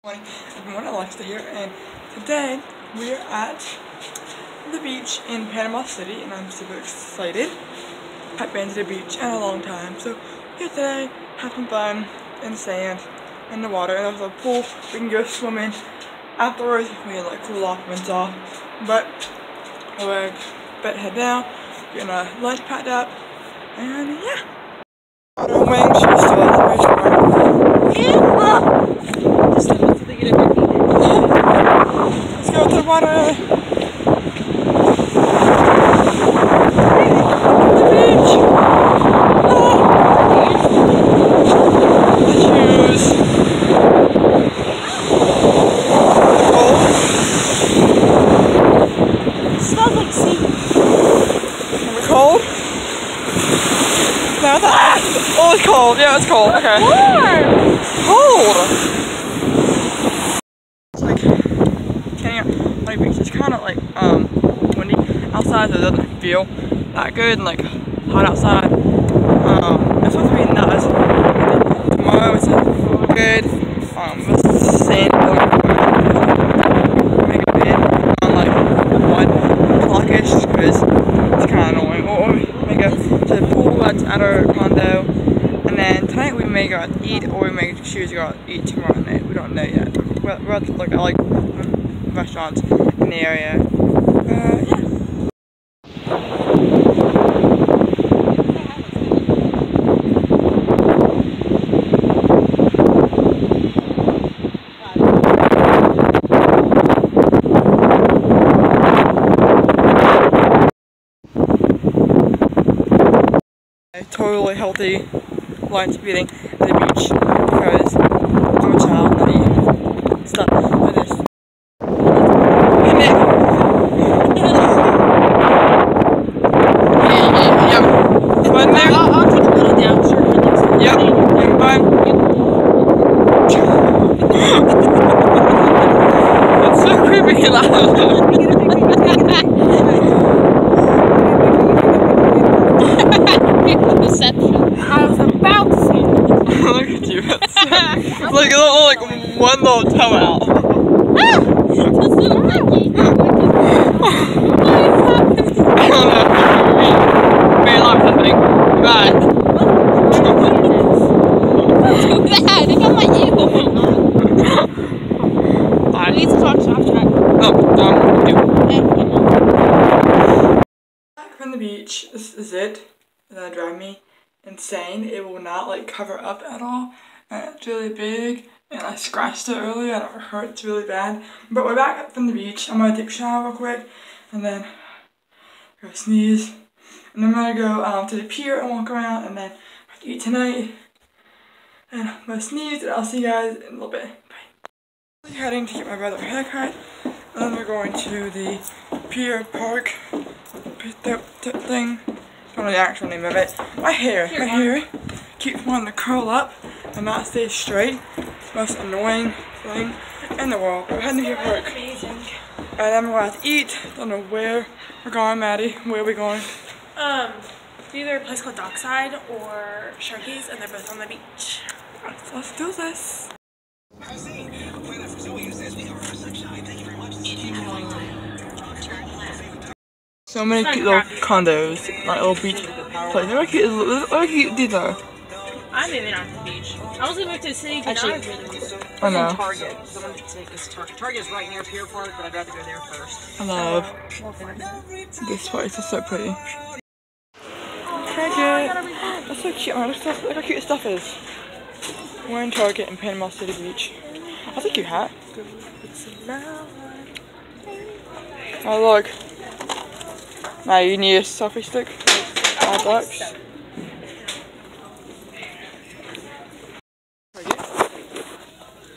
Morning, everyone. Alexa here, and today we are at the beach in Panama City, and I'm super excited. I've been to the beach in a long time, so here today, having fun in the sand, in the water, and there's a pool. We can go swimming afterwards. We can like cool off, rinse off. But we're about to head down, getting our lunch packed up, and yeah. On our wing, she's still at the beach. Just until they get a bit heated. Let's go to the water. The beach. The shoes. Cold. It smells like seafood. Are we cold? No, oh, it's cold. Yeah, it's cold. Okay. Warm. Cold. It's like getting out on the beach. It's kind of like windy outside, so it doesn't feel that good and like hot outside. It's supposed to be nuts. Tomorrow it's good. With the sand going make a bed on like 1 o'clock-ish because it's kind of annoying. Or we may go to the pool that's at our condo, and then tonight we may go out to eat, or we may choose to go out to eat tomorrow night. We don't know yet. We're about to look at like restaurants in the area. Yeah. A totally healthy lunch eating at the beach because I'm a child and I eat stuff like this. Yep. Fun there? I'll take a little down, sure. Yep. Fun. It's so creepy loud. I was about to say that. Look at you. It's like a little, like one little toe out. That's so lucky. I don't know. Very loud something. Bad. Too bad. I got my ear. We need to talk soft track. Oh, back from the beach. This is it. It's gonna drive me insane. It will not like cover up at all. And it's really big. And I scratched it earlier and it hurts really bad. But we're back from the beach. I'm gonna take a shower real quick and then go sneeze. And then I'm gonna go to the pier and walk around and then have to eat tonight. And I'm gonna sneeze and I'll see you guys in a little bit. Bye. I'm heading to get my brother a haircut. And then we're going to the Pier Park thing. I don't know the actual name of it. My hair keeps wanting to curl up and not stay straight. Most annoying thing in the world. We're heading to Pier Park. Amazing. And then we're going to eat. Don't know where we're going, Maddie. Where are we going? Either a place called Dockside or Sharky's, and they're both on the beach. Let's do this. So many cute little condos, like little beach places. Look how cute these are. I'm moving on to the beach. I was gonna move to the city, but now it's really cool. I know. Target. Someone could take this Target is right near Pier Park, but I'd rather go there first. I love this place. It's so pretty. Target. That's so cute. Oh, look how cute stuff is. We're in Target in Panama City Beach. That's a cute hat. Oh look. Now you need a selfie stick. $5.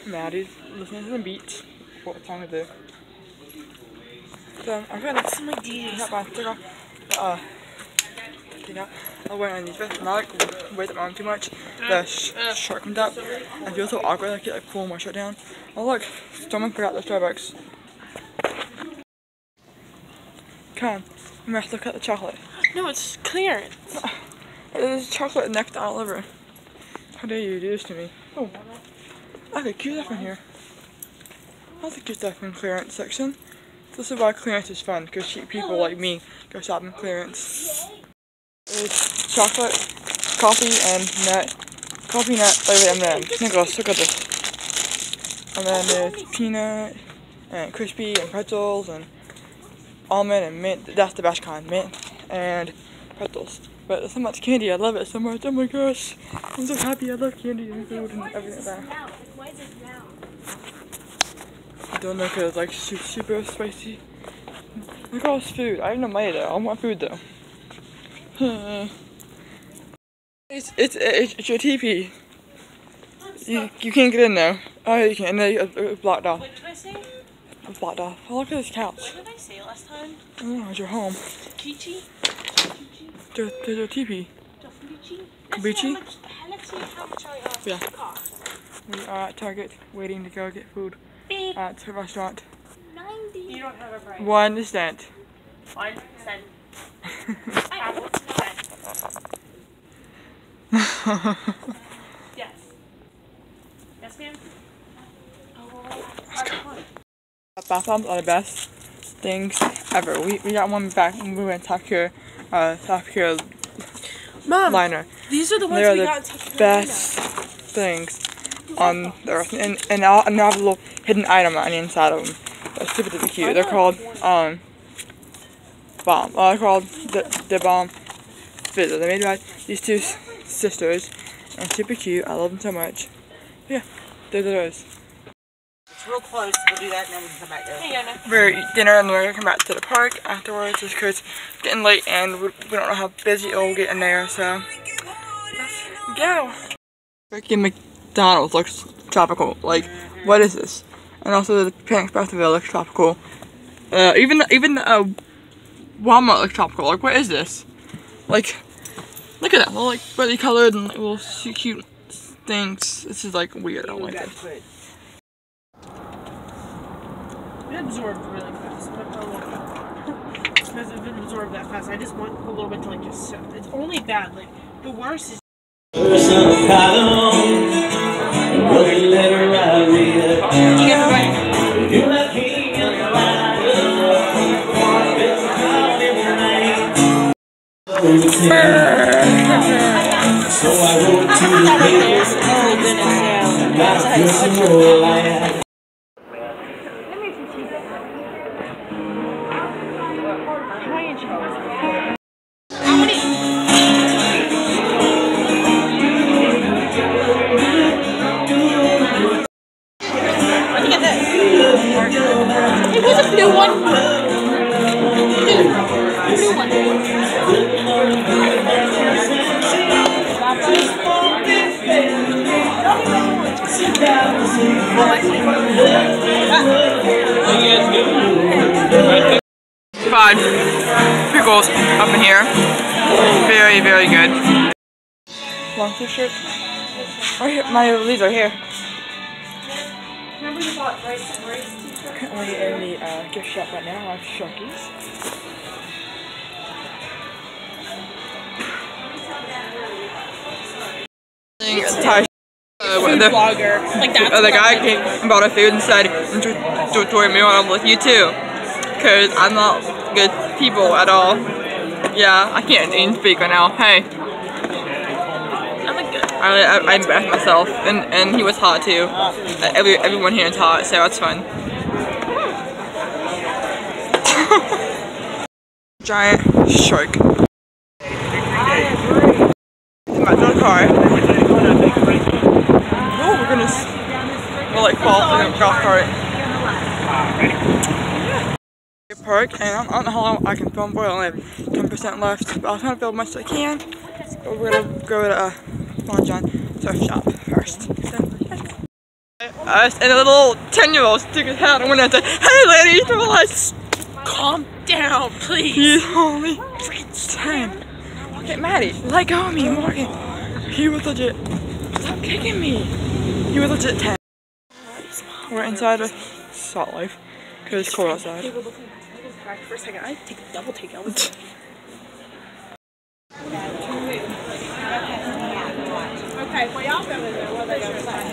Maddie's listening to the beats. What time to do? So I'm gonna take my take off I'm wearing these vests, not like wear them on too much. The shirt comes up. I feel so awkward. I keep like pulling my shirt down. Oh look, someone forgot the Starbucks. Come, we must look at the chocolate. No, it's clearance. There's chocolate next to Oliver. How dare you do this to me? Oh, okay, cute stuff in here. Lots of cute stuff in clearance section. This is why clearance is fun, because cheap people like me go shopping clearance. There's chocolate, coffee nut flavored M&M's. Nicholas, look at this. And then there's peanut and crispy and pretzels and almond and mint. That's the best kind, mint and pretzels. But there's so much candy. I love it so much. Oh my gosh, I'm so happy. I love candy and food and everything like that. Why is it now? I don't know, because it's like super spicy. Look at all this food. I have no money though. I want food though. It's your teepee. You can't get in there. Oh, you can. No, it's blocked off. What did I say? It's blocked off. Oh, look at this couch. What did I say last time? I don't know, it's your home. Kichi? There's your teepee. Kabuchi? Kabuchi? Let's see how much Yeah. it costs. We are at Target waiting to go get food Beep. at the restaurant. 90. You don't have a price. 1 cent. 1 cent. I have 1 cent. Yes. Yes, ma'am? Let's go. Bath bombs are the best things ever. We got one back when we went to South Carolina. Mom, these are the ones They're we the got in South Carolina. best things on the earth, and they have a little hidden item on the inside of them. That's super cute. They're called bomb. They're called the bomb fizzer. They're made by these two sisters, and super cute. I love them so much. Yeah, they're those. It's real close. We'll do that and then we can come back there. Hey, Yana. We're eating dinner and we're gonna come back to the park afterwards just because it's getting late and we don't know how busy it will get in there, so let's go. Freaking McDonald's looks tropical. Like, what is this? And also the Pan Expressville looks tropical. Even the Walmart looks tropical. Like, what is this? Like, look at that. All like brightly colored and like, little cute things. This is like weird. I don't like it. It absorbed really fast. Because it didn't absorb that fast. I just want a little bit to like just sit. It's only bad. Like, the worst is. So I wrote to the papers. Oh goodness, yeah. It was a blue one. Blue one. Fried pickles up in here. Very, very good. Long t-shirt. Right here, these are here. Remember you bought rice Currently in the gift shop right now. I have Sharkies. vlogger. Like that's the guy came and bought our food and said, enjoy your meal, and I'm like, you too. Because I'm not good people at all. Yeah, I can't even speak right now. Hey. I embarrassed myself, and he was hot too. Everyone here is hot, so it's fun. Giant shark. Come back to the car. Oh, we'll like fall through the golf cart. Pier Park, and I don't know how long I can film for. I only have 10% left, but I'll try to film as much as I can. But we're gonna go to Long John surf shop first. So, and a little 10-year-old stuck his head out the window and said, "Hey lady, relax." Calm down, please. He's only 10. Look at Maddie. Let go of me, Morgan. He was legit. Stop kicking me. He was legit 10. We're inside of Salt Life because it's cold outside. For a second, I take a double take. Okay, well y'all go in there while they go inside.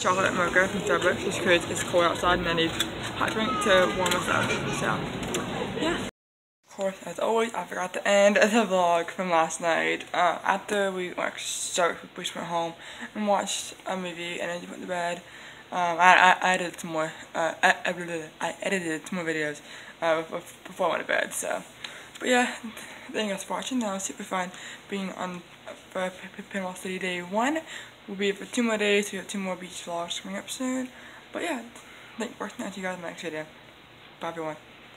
chocolate mocha from Starbucks just because it's cold outside and I need hot drink to warm us up. So, yeah. Of course, as always, I forgot to end the vlog from last night. After we went home and watched a movie and then just went to bed. I edited some more. I edited some more videos before I went to bed. So, but yeah, thank you guys for watching. That was super fun being on Panama City Day 1. We'll be here for 2 more days. We have 2 more beach vlogs coming up soon. But yeah, thank you for watching. I'll see you guys in the next video. Bye everyone.